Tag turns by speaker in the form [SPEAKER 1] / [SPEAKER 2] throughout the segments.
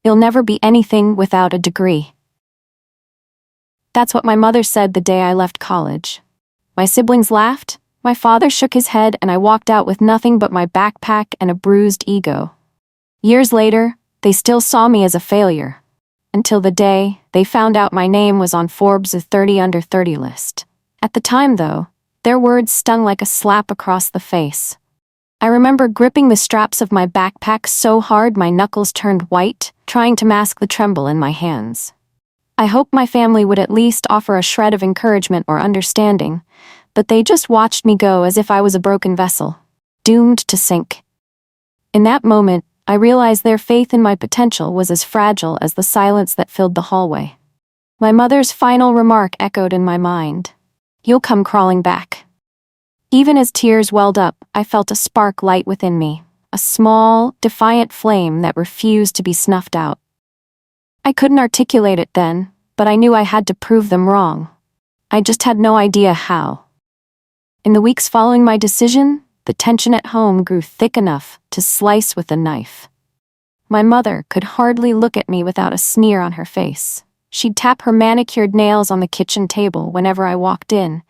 [SPEAKER 1] You'll never be anything without a degree. That's what my mother said the day I left college. My siblings laughed, my father shook his head, and I walked out with nothing but my backpack and a bruised ego. Years later, they still saw me as a failure, until the day they found out my name was on Forbes' 30 under 30 list. At the time, though, their words stung like a slap across the face. I remember gripping the straps of my backpack so hard my knuckles turned white, trying to mask the tremble in my hands. I hoped my family would at least offer a shred of encouragement or understanding, but they just watched me go as if I was a broken vessel, doomed to sink. In that moment, I realized their faith in my potential was as fragile as the silence that filled the hallway. My mother's final remark echoed in my mind. "You'll come crawling back." Even as tears welled up, I felt a spark light within me, a small, defiant flame that refused to be snuffed out. I couldn't articulate it then, but I knew I had to prove them wrong. I just had no idea how. In the weeks following my decision, the tension at home grew thick enough to slice with a knife. My mother could hardly look at me without a sneer on her face. She'd tap her manicured nails on the kitchen table whenever I walked in,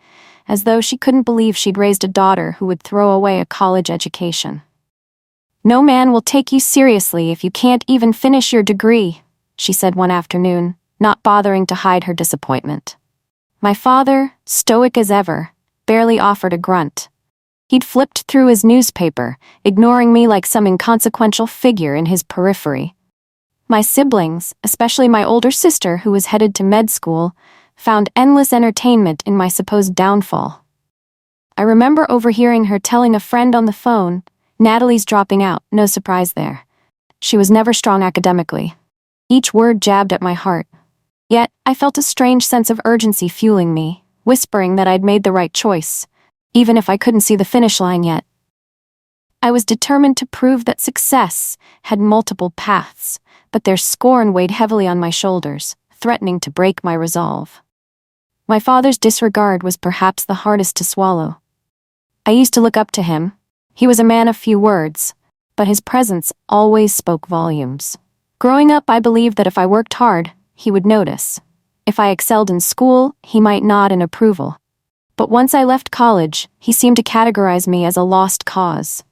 [SPEAKER 1] as though she couldn't believe she'd raised a daughter who would throw away a college education. "No man will take you seriously if you can't even finish your degree," she said one afternoon, not bothering to hide her disappointment. My father, stoic as ever, barely offered a grunt. He'd flipped through his newspaper, ignoring me like some inconsequential figure in his periphery. My siblings, especially my older sister who was headed to med school, found endless entertainment in my supposed downfall. I remember overhearing her telling a friend on the phone, "Natalie's dropping out, no surprise there. She was never strong academically." Each word jabbed at my heart. Yet, I felt a strange sense of urgency fueling me, whispering that I'd made the right choice, even if I couldn't see the finish line yet. I was determined to prove that success had multiple paths, but their scorn weighed heavily on my shoulders, threatening to break my resolve. My father's disregard was perhaps the hardest to swallow. I used to look up to him. He was a man of few words, but his presence always spoke volumes. Growing up, I believed that if I worked hard, he would notice. If I excelled in school, he might nod in approval. But once I left college, he seemed to categorize me as a lost cause.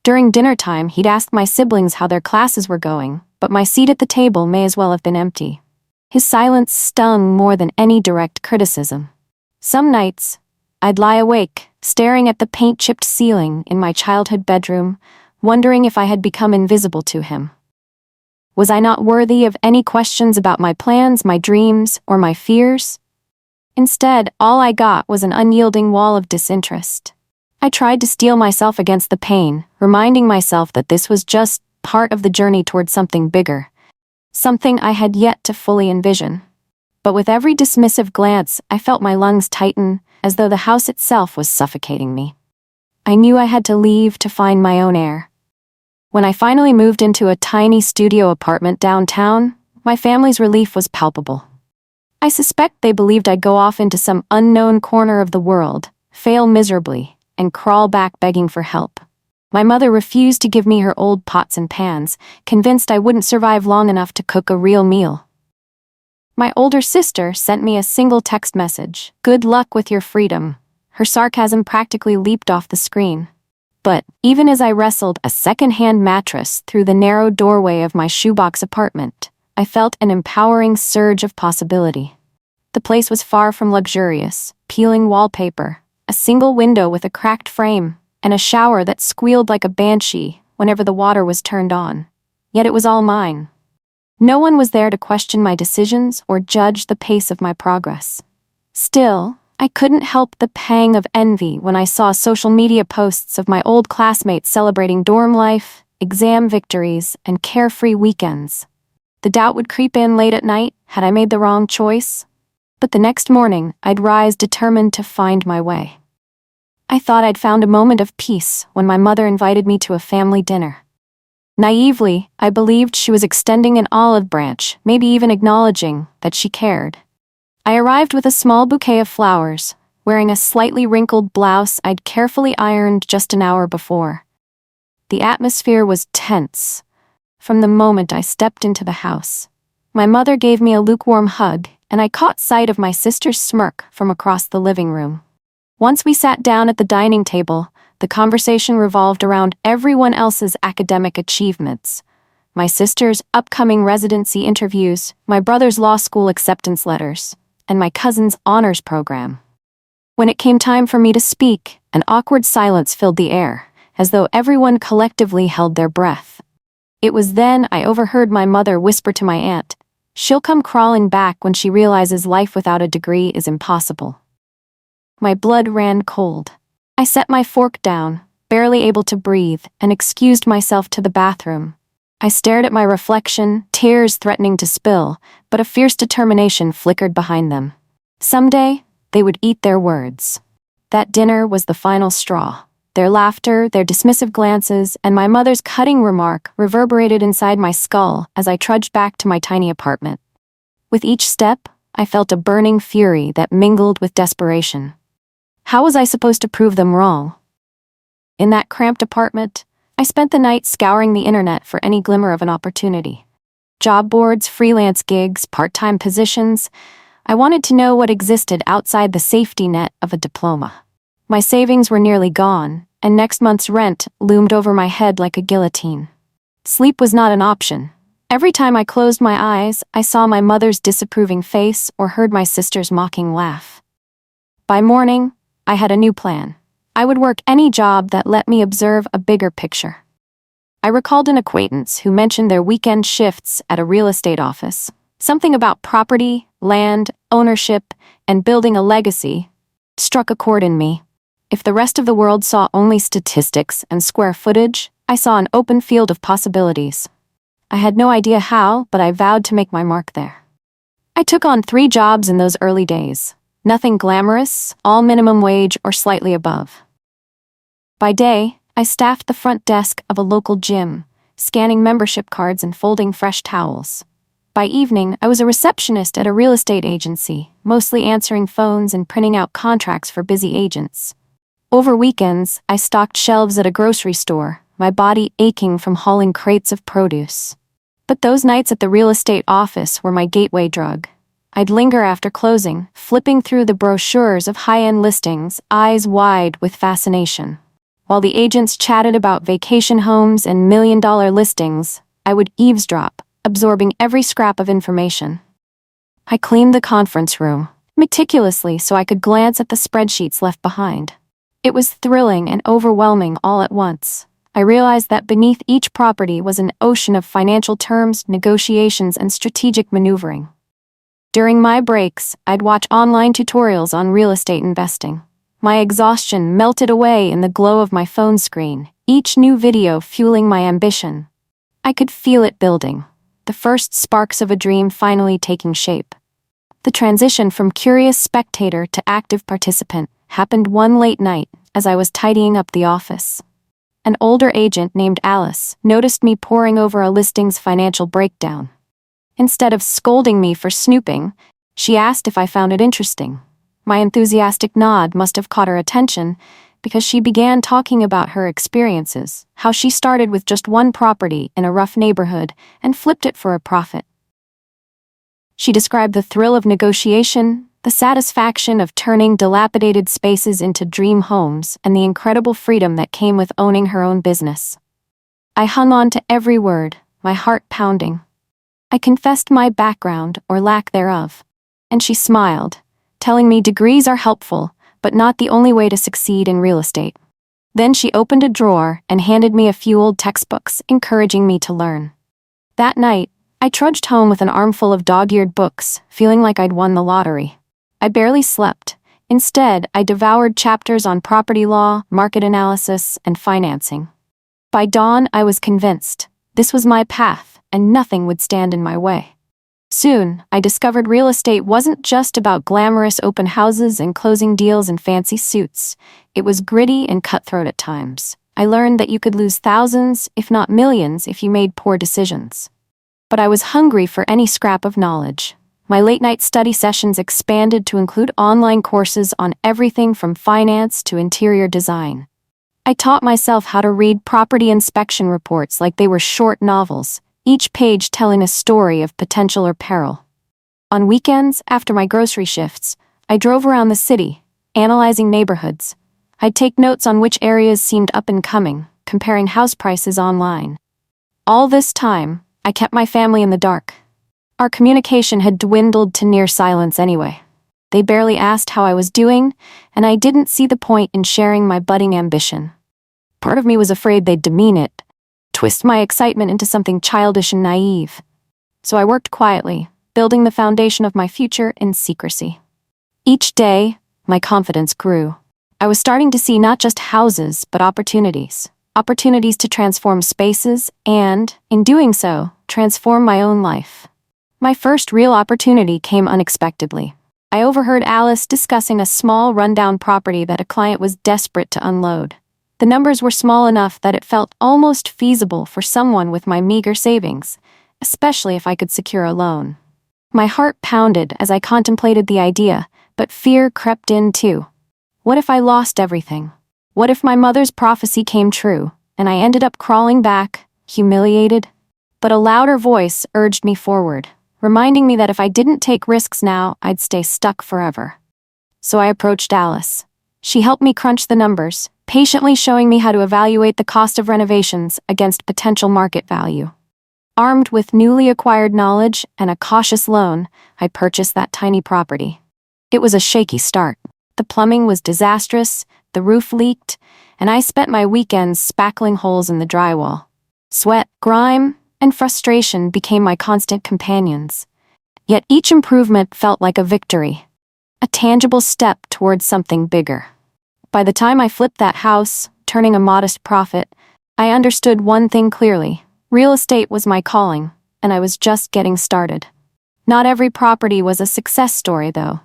[SPEAKER 1] During dinner time, he'd ask my siblings how their classes were going, but my seat at the table may as well have been empty. His silence stung more than any direct criticism. Some nights, I'd lie awake, staring at the paint-chipped ceiling in my childhood bedroom, wondering if I had become invisible to him. Was I not worthy of any questions about my plans, my dreams, or my fears? Instead, all I got was an unyielding wall of disinterest. I tried to steel myself against the pain, reminding myself that this was just part of the journey toward something bigger, something I had yet to fully envision. But with every dismissive glance, I felt my lungs tighten, as though the house itself was suffocating me. I knew I had to leave to find my own air. When I finally moved into a tiny studio apartment downtown, my family's relief was palpable. I suspect they believed I'd go off into some unknown corner of the world, fail miserably, and crawl back begging for help. My mother refused to give me her old pots and pans, convinced I wouldn't survive long enough to cook a real meal. My older sister sent me a single text message, "Good luck with your freedom." Her sarcasm practically leaped off the screen. But, even as I wrestled a second-hand mattress through the narrow doorway of my shoebox apartment, I felt an empowering surge of possibility. The place was far from luxurious, peeling wallpaper, a single window with a cracked frame, and a shower that squealed like a banshee whenever the water was turned on. Yet it was all mine. No one was there to question my decisions or judge the pace of my progress. Still, I couldn't help the pang of envy when I saw social media posts of my old classmates celebrating dorm life, exam victories, and carefree weekends. The doubt would creep in late at night, had I made the wrong choice? But the next morning, I'd rise determined to find my way. I thought I'd found a moment of peace when my mother invited me to a family dinner. Naively, I believed she was extending an olive branch, maybe even acknowledging that she cared. I arrived with a small bouquet of flowers, wearing a slightly wrinkled blouse I'd carefully ironed just an hour before. The atmosphere was tense. from the moment I stepped into the house. My mother gave me a lukewarm hug, and I caught sight of my sister's smirk from across the living room. Once we sat down at the dining table, the conversation revolved around everyone else's academic achievements. My sister's upcoming residency interviews, my brother's law school acceptance letters, and my cousin's honors program. When it came time for me to speak, an awkward silence filled the air, as though everyone collectively held their breath. It was then I overheard my mother whisper to my aunt, "She'll come crawling back when she realizes life without a degree is impossible." My blood ran cold. I set my fork down, barely able to breathe, and excused myself to the bathroom. I stared at my reflection, tears threatening to spill, but a fierce determination flickered behind them. Someday, they would eat their words. That dinner was the final straw. Their laughter, their dismissive glances, and my mother's cutting remark reverberated inside my skull as I trudged back to my tiny apartment. With each step, I felt a burning fury that mingled with desperation. How was I supposed to prove them wrong? In that cramped apartment, I spent the night scouring the internet for any glimmer of an opportunity. Job boards, freelance gigs, part-time positions. I wanted to know what existed outside the safety net of a diploma. My savings were nearly gone, and next month's rent loomed over my head like a guillotine. Sleep was not an option. Every time I closed my eyes, I saw my mother's disapproving face or heard my sister's mocking laugh. By morning, I had a new plan. I would work any job that let me observe a bigger picture. I recalled an acquaintance who mentioned their weekend shifts at a real estate office. Something about property, land, ownership, and building a legacy struck a chord in me. If the rest of the world saw only statistics and square footage, I saw an open field of possibilities. I had no idea how, but I vowed to make my mark there. I took on 3 jobs in those early days. Nothing glamorous, all minimum wage or slightly above. By day, I staffed the front desk of a local gym, scanning membership cards and folding fresh towels. By evening, I was a receptionist at a real estate agency, mostly answering phones and printing out contracts for busy agents. Over weekends, I stocked shelves at a grocery store, my body aching from hauling crates of produce. But those nights at the real estate office were my gateway drug. I'd linger after closing, flipping through the brochures of high-end listings, eyes wide with fascination. While the agents chatted about vacation homes and million-dollar listings, I would eavesdrop, absorbing every scrap of information. I cleaned the conference room, meticulously so I could glance at the spreadsheets left behind. It was thrilling and overwhelming all at once. I realized that beneath each property was an ocean of financial terms, negotiations, and strategic maneuvering. During my breaks, I'd watch online tutorials on real estate investing. My exhaustion melted away in the glow of my phone screen, each new video fueling my ambition. I could feel it building, the first sparks of a dream finally taking shape. The transition from curious spectator to active participant happened one late night as I was tidying up the office. An older agent named Alice noticed me poring over a listing's financial breakdown. Instead of scolding me for snooping, she asked if I found it interesting. My enthusiastic nod must have caught her attention because she began talking about her experiences, how she started with just one property in a rough neighborhood and flipped it for a profit. She described the thrill of negotiation, the satisfaction of turning dilapidated spaces into dream homes, and the incredible freedom that came with owning her own business. I hung on to every word, my heart pounding. I confessed my background or lack thereof, and she smiled, telling me degrees are helpful, but not the only way to succeed in real estate. Then she opened a drawer and handed me a few old textbooks, encouraging me to learn. That night, I trudged home with an armful of dog-eared books, feeling like I'd won the lottery. I barely slept. Instead, I devoured chapters on property law, market analysis, and financing. By dawn, I was convinced this was my path, and nothing would stand in my way. Soon, I discovered real estate wasn't just about glamorous open houses and closing deals in fancy suits. It was gritty and cutthroat at times. I learned that you could lose thousands, if not millions, if you made poor decisions. But I was hungry for any scrap of knowledge. My late-night study sessions expanded to include online courses on everything from finance to interior design. I taught myself how to read property inspection reports like they were short novels, each page telling a story of potential or peril. On weekends, after my grocery shifts, I drove around the city, analyzing neighborhoods. I'd take notes on which areas seemed up and coming, comparing house prices online. All this time, I kept my family in the dark. Our communication had dwindled to near silence anyway. They barely asked how I was doing, and I didn't see the point in sharing my budding ambition. Part of me was afraid they'd demean it, twist my excitement into something childish and naive. So I worked quietly, building the foundation of my future in secrecy. Each day, my confidence grew. I was starting to see not just houses, but opportunities. Opportunities to transform spaces and, in doing so, transform my own life. My first real opportunity came unexpectedly. I overheard Alice discussing a small rundown property that a client was desperate to unload. The numbers were small enough that it felt almost feasible for someone with my meager savings, especially if I could secure a loan. My heart pounded as I contemplated the idea, but fear crept in too. What if I lost everything? What if my mother's prophecy came true, and I ended up crawling back, humiliated? But a louder voice urged me forward, reminding me that if I didn't take risks now, I'd stay stuck forever. So I approached Alice. She helped me crunch the numbers, patiently showing me how to evaluate the cost of renovations against potential market value. Armed with newly acquired knowledge and a cautious loan, I purchased that tiny property. It was a shaky start. The plumbing was disastrous, the roof leaked, and I spent my weekends spackling holes in the drywall. Sweat, grime, and frustration became my constant companions. Yet each improvement felt like a victory, a tangible step towards something bigger. By the time I flipped that house, turning a modest profit, I understood one thing clearly. Real estate was my calling, and I was just getting started. Not every property was a success story, though.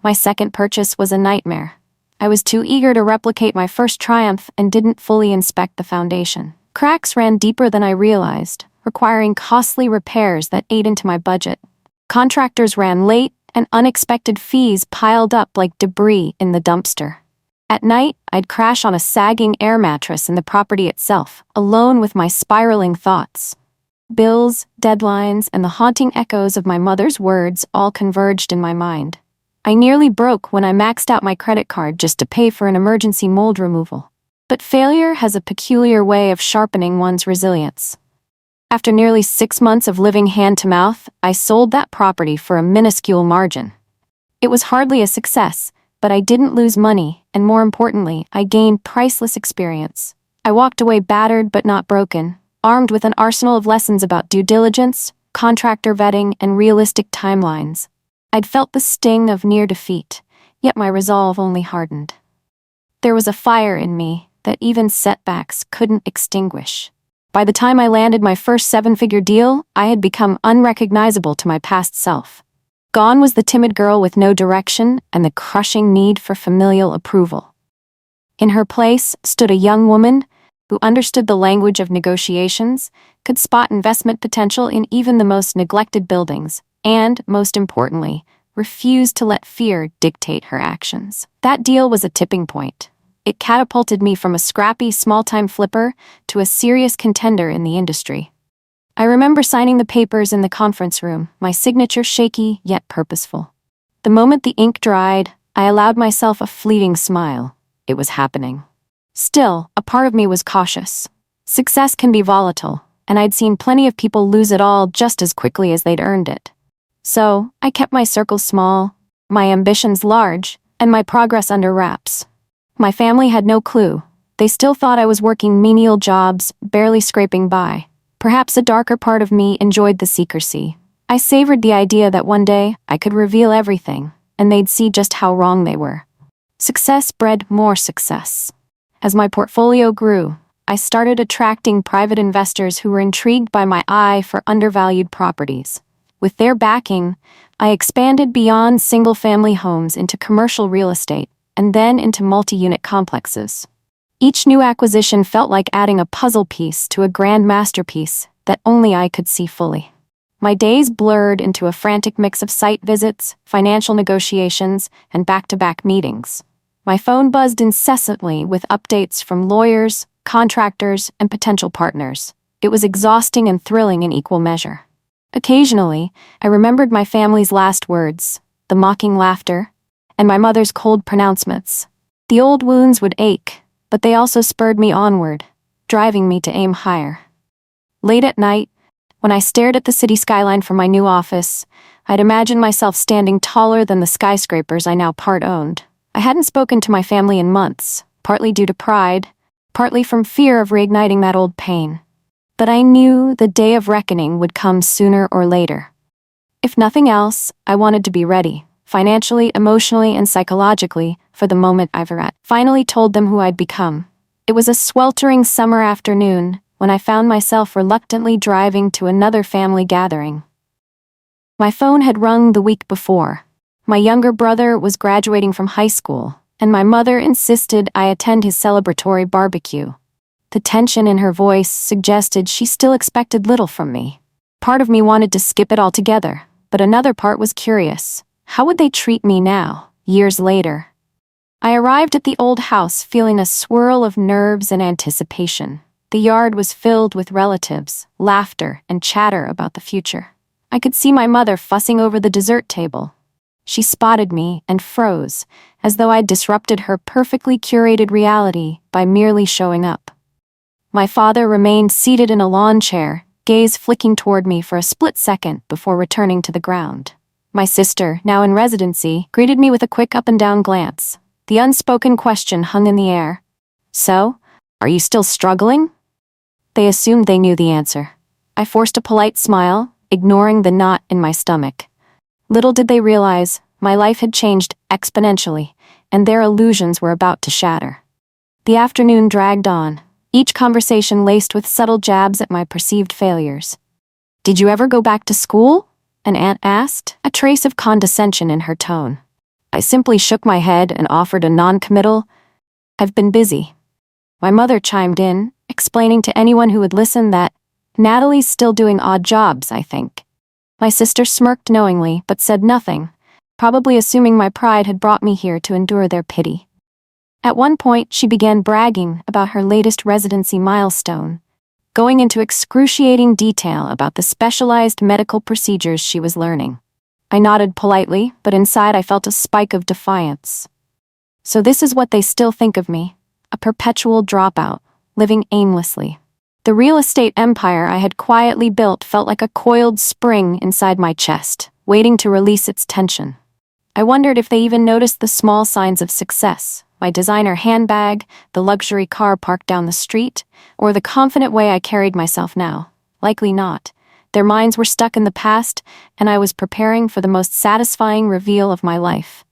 [SPEAKER 1] My second purchase was a nightmare. I was too eager to replicate my first triumph and didn't fully inspect the foundation. Cracks ran deeper than I realized, requiring costly repairs that ate into my budget. Contractors ran late, and unexpected fees piled up like debris in the dumpster. At night, I'd crash on a sagging air mattress in the property itself, alone with my spiraling thoughts. Bills, deadlines, and the haunting echoes of my mother's words all converged in my mind. I nearly broke when I maxed out my credit card just to pay for an emergency mold removal. But failure has a peculiar way of sharpening one's resilience. After nearly 6 months of living hand-to-mouth, I sold that property for a minuscule margin. It was hardly a success, but I didn't lose money, and more importantly, I gained priceless experience. I walked away battered but not broken, armed with an arsenal of lessons about due diligence, contractor vetting, and realistic timelines. I'd felt the sting of near defeat, yet my resolve only hardened. There was a fire in me that even setbacks couldn't extinguish. By the time I landed my first 7-figure deal, I had become unrecognizable to my past self. Gone was the timid girl with no direction and the crushing need for familial approval. In her place stood a young woman who understood the language of negotiations, could spot investment potential in even the most neglected buildings, and, most importantly, refused to let fear dictate her actions. That deal was a tipping point. It catapulted me from a scrappy, small-time flipper to a serious contender in the industry. I remember signing the papers in the conference room, my signature shaky yet purposeful. The moment the ink dried, I allowed myself a fleeting smile. It was happening. Still, a part of me was cautious. Success can be volatile, and I'd seen plenty of people lose it all just as quickly as they'd earned it. So, I kept my circle small, my ambitions large, and my progress under wraps. My family had no clue. They still thought I was working menial jobs, barely scraping by. Perhaps a darker part of me enjoyed the secrecy. I savored the idea that one day I could reveal everything, and they'd see just how wrong they were. Success bred more success. As my portfolio grew, I started attracting private investors who were intrigued by my eye for undervalued properties. With their backing, I expanded beyond single-family homes into commercial real estate, and then into multi-unit complexes. Each new acquisition felt like adding a puzzle piece to a grand masterpiece that only I could see fully. My days blurred into a frantic mix of site visits, financial negotiations, and back-to-back meetings. My phone buzzed incessantly with updates from lawyers, contractors, and potential partners. It was exhausting and thrilling in equal measure. Occasionally, I remembered my family's last words, the mocking laughter, and my mother's cold pronouncements. The old wounds would ache, but they also spurred me onward, driving me to aim higher. Late at night, when I stared at the city skyline from my new office, I'd imagine myself standing taller than the skyscrapers I now part-owned. I hadn't spoken to my family in months, partly due to pride, partly from fear of reigniting that old pain. But I knew the day of reckoning would come sooner or later. If nothing else, I wanted to be ready, financially, emotionally, and psychologically, for the moment I've finally told them who I'd become. It was a sweltering summer afternoon when I found myself reluctantly driving to another family gathering. My phone had rung the week before. My younger brother was graduating from high school, and my mother insisted I attend his celebratory barbecue. The tension in her voice suggested she still expected little from me. Part of me wanted to skip it altogether, but another part was curious. How would they treat me now, years later? I arrived at the old house feeling a swirl of nerves and anticipation. The yard was filled with relatives, laughter, and chatter about the future. I could see my mother fussing over the dessert table. She spotted me and froze, as though I'd disrupted her perfectly curated reality by merely showing up. My father remained seated in a lawn chair, gaze flicking toward me for a split second before returning to the ground. My sister, now in residency, greeted me with a quick up-and-down glance. The unspoken question hung in the air. "So, are you still struggling?" They assumed they knew the answer. I forced a polite smile, ignoring the knot in my stomach. Little did they realize, my life had changed exponentially, and their illusions were about to shatter. The afternoon dragged on, each conversation laced with subtle jabs at my perceived failures. "Did you ever go back to school?" an aunt asked, a trace of condescension in her tone. I simply shook my head and offered a non-committal, "I've been busy." My mother chimed in, explaining to anyone who would listen that, "Natalie's still doing odd jobs, I think." My sister smirked knowingly, but said nothing, probably assuming my pride had brought me here to endure their pity. At one point, she began bragging about her latest residency milestone, going into excruciating detail about the specialized medical procedures she was learning. I nodded politely, but inside I felt a spike of defiance. So this is what they still think of me, a perpetual dropout, living aimlessly. The real estate empire I had quietly built felt like a coiled spring inside my chest, waiting to release its tension. I wondered if they even noticed the small signs of success, my designer handbag, the luxury car parked down the street, or the confident way I carried myself now. Likely not. Their minds were stuck in the past, and I was preparing for the most satisfying reveal of my life.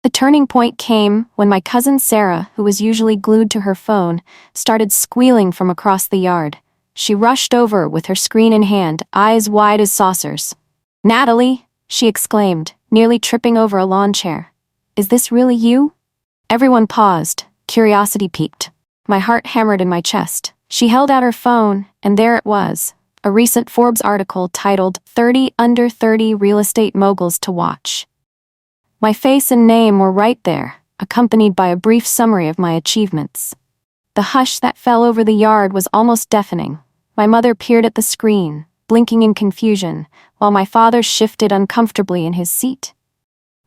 [SPEAKER 1] The turning point came when my cousin Sarah, who was usually glued to her phone, started squealing from across the yard. She rushed over with her screen in hand, eyes wide as saucers. "Natalie!" she exclaimed, nearly tripping over a lawn chair. "Is this really you?" Everyone paused, curiosity piqued. My heart hammered in my chest. She held out her phone, and there it was, a recent Forbes article titled 30 Under 30 Real Estate Moguls to Watch. My face and name were right there, accompanied by a brief summary of my achievements. The hush that fell over the yard was almost deafening. My mother peered at the screen, blinking in confusion, while my father shifted uncomfortably in his seat.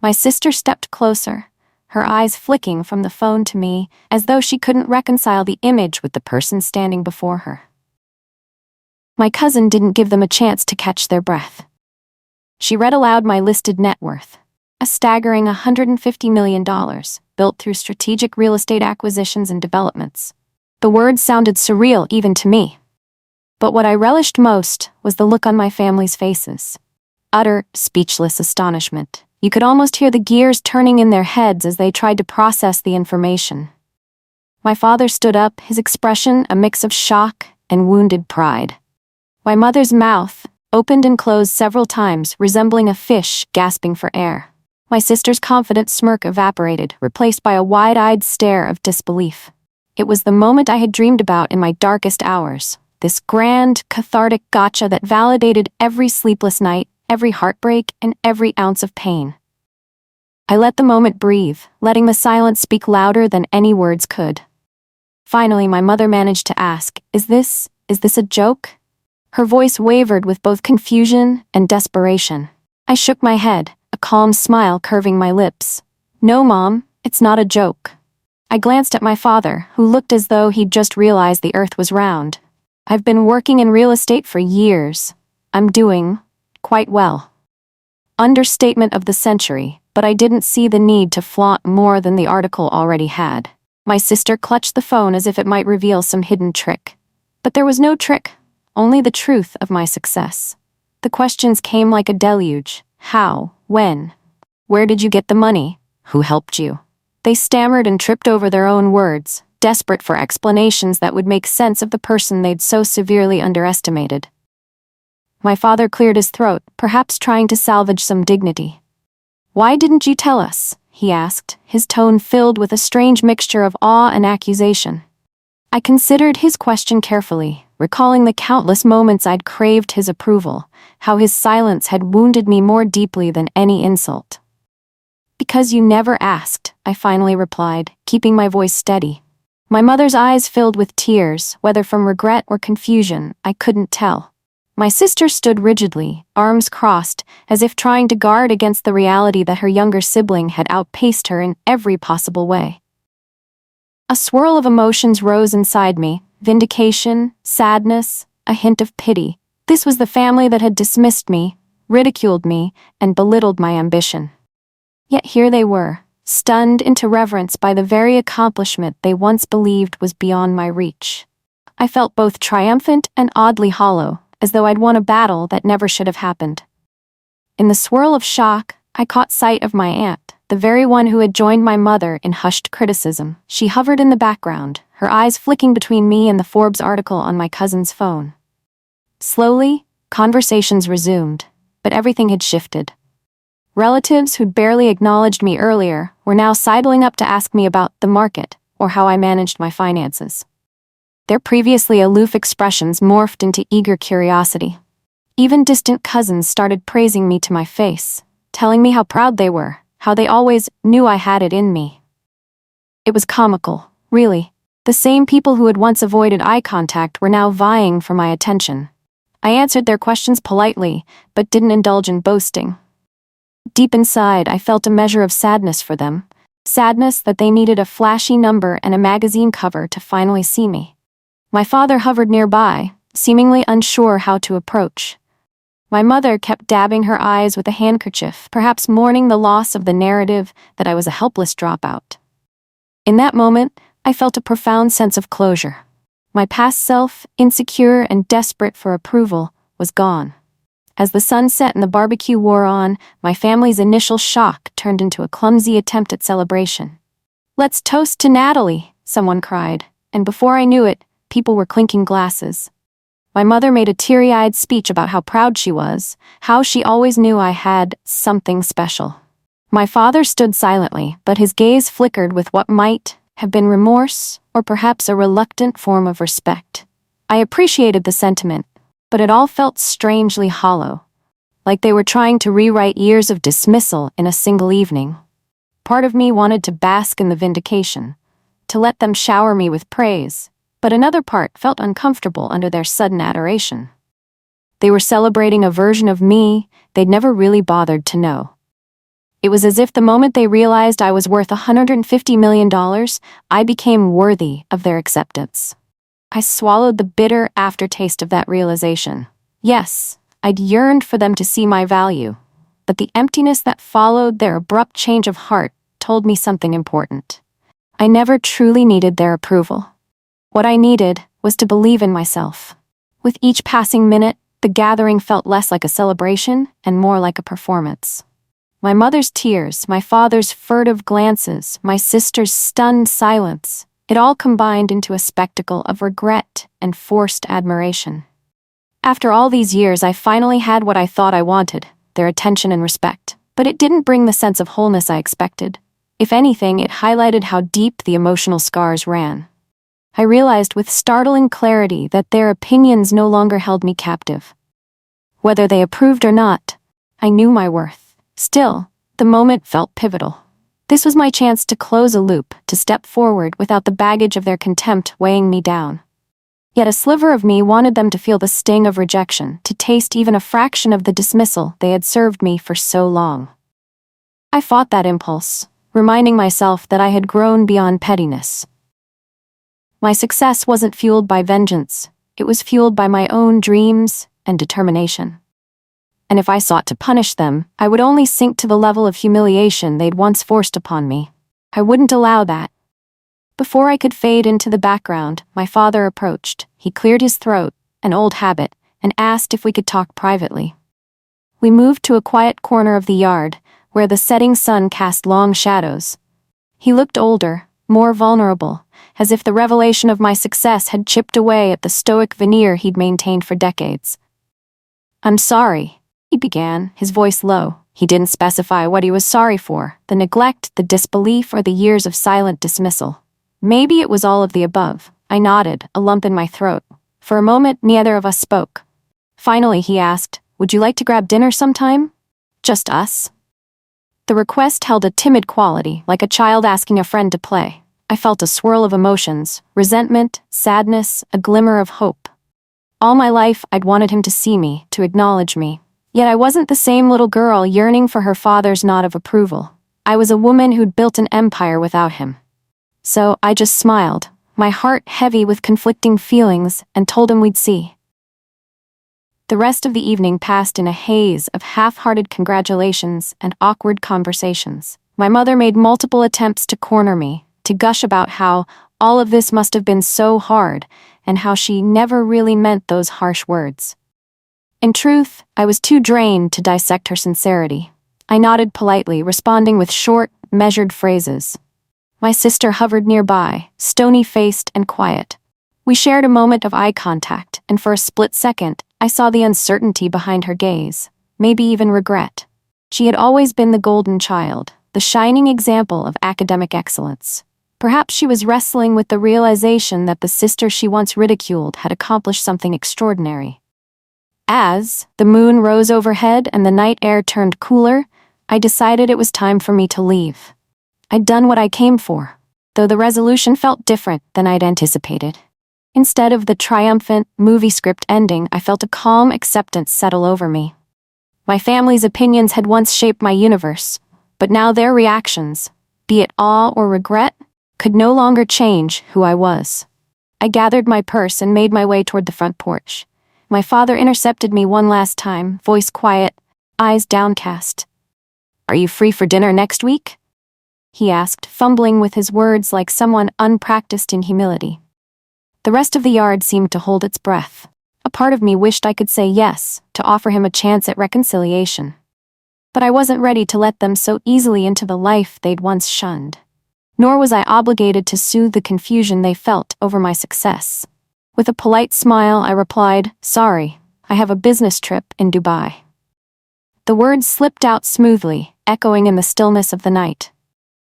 [SPEAKER 1] My sister stepped closer, her eyes flicking from the phone to me, as though she couldn't reconcile the image with the person standing before her. My cousin didn't give them a chance to catch their breath. She read aloud my listed net worth, a staggering $150 million, built through strategic real estate acquisitions and developments. The words sounded surreal even to me. But what I relished most was the look on my family's faces. Utter, speechless astonishment. You could almost hear the gears turning in their heads as they tried to process the information. My father stood up, his expression a mix of shock and wounded pride. My mother's mouth opened and closed several times, resembling a fish gasping for air. My sister's confident smirk evaporated, replaced by a wide-eyed stare of disbelief. It was the moment I had dreamed about in my darkest hours, this grand, cathartic gotcha that validated every sleepless night, every heartbreak, and every ounce of pain. I let the moment breathe, letting the silence speak louder than any words could. Finally, my mother managed to ask, Is this a joke?" Her voice wavered with both confusion and desperation. I shook my head, a calm smile curving my lips. "No, Mom, it's not a joke." I glanced at my father, who looked as though he'd just realized the earth was round. "I've been working in real estate for years. I'm doing quite well." Understatement of the century, but I didn't see the need to flaunt more than the article already had. My sister clutched the phone as if it might reveal some hidden trick. But there was no trick, only the truth of my success. The questions came like a deluge. How? When? Where did you get the money? Who helped you? They stammered and tripped over their own words, desperate for explanations that would make sense of the person they'd so severely underestimated. My father cleared his throat, perhaps trying to salvage some dignity. "Why didn't you tell us?" he asked, his tone filled with a strange mixture of awe and accusation. I considered his question carefully, recalling the countless moments I'd craved his approval, how his silence had wounded me more deeply than any insult. "Because you never asked," I finally replied, keeping my voice steady. My mother's eyes filled with tears, whether from regret or confusion, I couldn't tell. My sister stood rigidly, arms crossed, as if trying to guard against the reality that her younger sibling had outpaced her in every possible way. A swirl of emotions rose inside me: vindication, sadness, a hint of pity. This was the family that had dismissed me, ridiculed me, and belittled my ambition. Yet here they were, stunned into reverence by the very accomplishment they once believed was beyond my reach. I felt both triumphant and oddly hollow, as though I'd won a battle that never should have happened. In the swirl of shock, I caught sight of my aunt, the very one who had joined my mother in hushed criticism. She hovered in the background, her eyes flicking between me and the Forbes article on my cousin's phone. Slowly, conversations resumed, but everything had shifted. Relatives who'd barely acknowledged me earlier were now sidling up to ask me about the market or how I managed my finances. Their previously aloof expressions morphed into eager curiosity. Even distant cousins started praising me to my face, telling me how proud they were, how they always knew I had it in me. It was comical, really. The same people who had once avoided eye contact were now vying for my attention. I answered their questions politely, but didn't indulge in boasting. Deep inside, I felt a measure of sadness for them, sadness that they needed a flashy number and a magazine cover to finally see me. My father hovered nearby, seemingly unsure how to approach. My mother kept dabbing her eyes with a handkerchief, perhaps mourning the loss of the narrative that I was a helpless dropout. In that moment, I felt a profound sense of closure. My past self, insecure and desperate for approval, was gone. As the sun set and the barbecue wore on, my family's initial shock turned into a clumsy attempt at celebration. "Let's toast to Natalie," someone cried, and before I knew it, people were clinking glasses. My mother made a teary-eyed speech about how proud she was, how she always knew I had something special. My father stood silently, but his gaze flickered with what might have been remorse, or perhaps a reluctant form of respect. I appreciated the sentiment, but it all felt strangely hollow, like they were trying to rewrite years of dismissal in a single evening. Part of me wanted to bask in the vindication, to let them shower me with praise, but another part felt uncomfortable under their sudden adoration. They were celebrating a version of me they'd never really bothered to know. It was as if the moment they realized I was worth $150 million, I became worthy of their acceptance. I swallowed the bitter aftertaste of that realization. Yes, I'd yearned for them to see my value, but the emptiness that followed their abrupt change of heart told me something important. I never truly needed their approval. What I needed was to believe in myself. With each passing minute, the gathering felt less like a celebration and more like a performance. My mother's tears, my father's furtive glances, my sister's stunned silence, it all combined into a spectacle of regret and forced admiration. After all these years, I finally had what I thought I wanted, their attention and respect. But it didn't bring the sense of wholeness I expected. If anything, it highlighted how deep the emotional scars ran. I realized with startling clarity that their opinions no longer held me captive. Whether they approved or not, I knew my worth. Still, the moment felt pivotal. This was my chance to close a loop, to step forward without the baggage of their contempt weighing me down. Yet a sliver of me wanted them to feel the sting of rejection, to taste even a fraction of the dismissal they had served me for so long. I fought that impulse, reminding myself that I had grown beyond pettiness. My success wasn't fueled by vengeance, it was fueled by my own dreams and determination. And if I sought to punish them, I would only sink to the level of humiliation they'd once forced upon me. I wouldn't allow that. Before I could fade into the background, my father approached. He cleared his throat, an old habit, and asked if we could talk privately. We moved to a quiet corner of the yard, where the setting sun cast long shadows. He looked older, more vulnerable, as if the revelation of my success had chipped away at the stoic veneer he'd maintained for decades. "I'm sorry," he began, his voice low. He didn't specify what he was sorry for, the neglect, the disbelief, or the years of silent dismissal. Maybe it was all of the above. I nodded, a lump in my throat. For a moment, neither of us spoke. Finally, he asked, "Would you like to grab dinner sometime? Just us?" The request held a timid quality, like a child asking a friend to play. I felt a swirl of emotions, resentment, sadness, a glimmer of hope. All my life, I'd wanted him to see me, to acknowledge me. Yet I wasn't the same little girl yearning for her father's nod of approval. I was a woman who'd built an empire without him. So I just smiled, my heart heavy with conflicting feelings, and told him we'd see. The rest of the evening passed in a haze of half-hearted congratulations and awkward conversations. My mother made multiple attempts to corner me, to gush about how all of this must have been so hard, and how she never really meant those harsh words. In truth, I was too drained to dissect her sincerity. I nodded politely, responding with short, measured phrases. My sister hovered nearby, stony-faced and quiet. We shared a moment of eye contact, and for a split second, I saw the uncertainty behind her gaze, maybe even regret. She had always been the golden child, the shining example of academic excellence. Perhaps she was wrestling with the realization that the sister she once ridiculed had accomplished something extraordinary. As the moon rose overhead and the night air turned cooler, I decided it was time for me to leave. I'd done what I came for, though the resolution felt different than I'd anticipated. Instead of the triumphant, movie script ending, I felt a calm acceptance settle over me. My family's opinions had once shaped my universe, but now their reactions, be it awe or regret, could no longer change who I was. I gathered my purse and made my way toward the front porch. My father intercepted me one last time, voice quiet, eyes downcast. "Are you free for dinner next week?" he asked, fumbling with his words like someone unpracticed in humility. The rest of the yard seemed to hold its breath. A part of me wished I could say yes, to offer him a chance at reconciliation. But I wasn't ready to let them so easily into the life they'd once shunned. Nor was I obligated to soothe the confusion they felt over my success. With a polite smile, I replied, "Sorry, I have a business trip in Dubai." The words slipped out smoothly, echoing in the stillness of the night.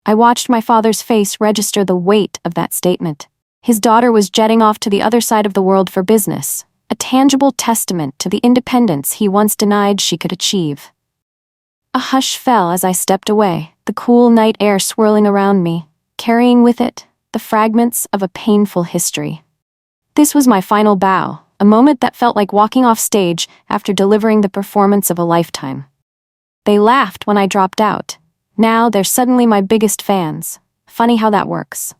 [SPEAKER 1] I watched my father's face register the weight of that statement. His daughter was jetting off to the other side of the world for business, a tangible testament to the independence he once denied she could achieve. A hush fell as I stepped away, the cool night air swirling around me, carrying with it the fragments of a painful history. This was my final bow, a moment that felt like walking off stage after delivering the performance of a lifetime. They laughed when I dropped out. Now they're suddenly my biggest fans. Funny how that works.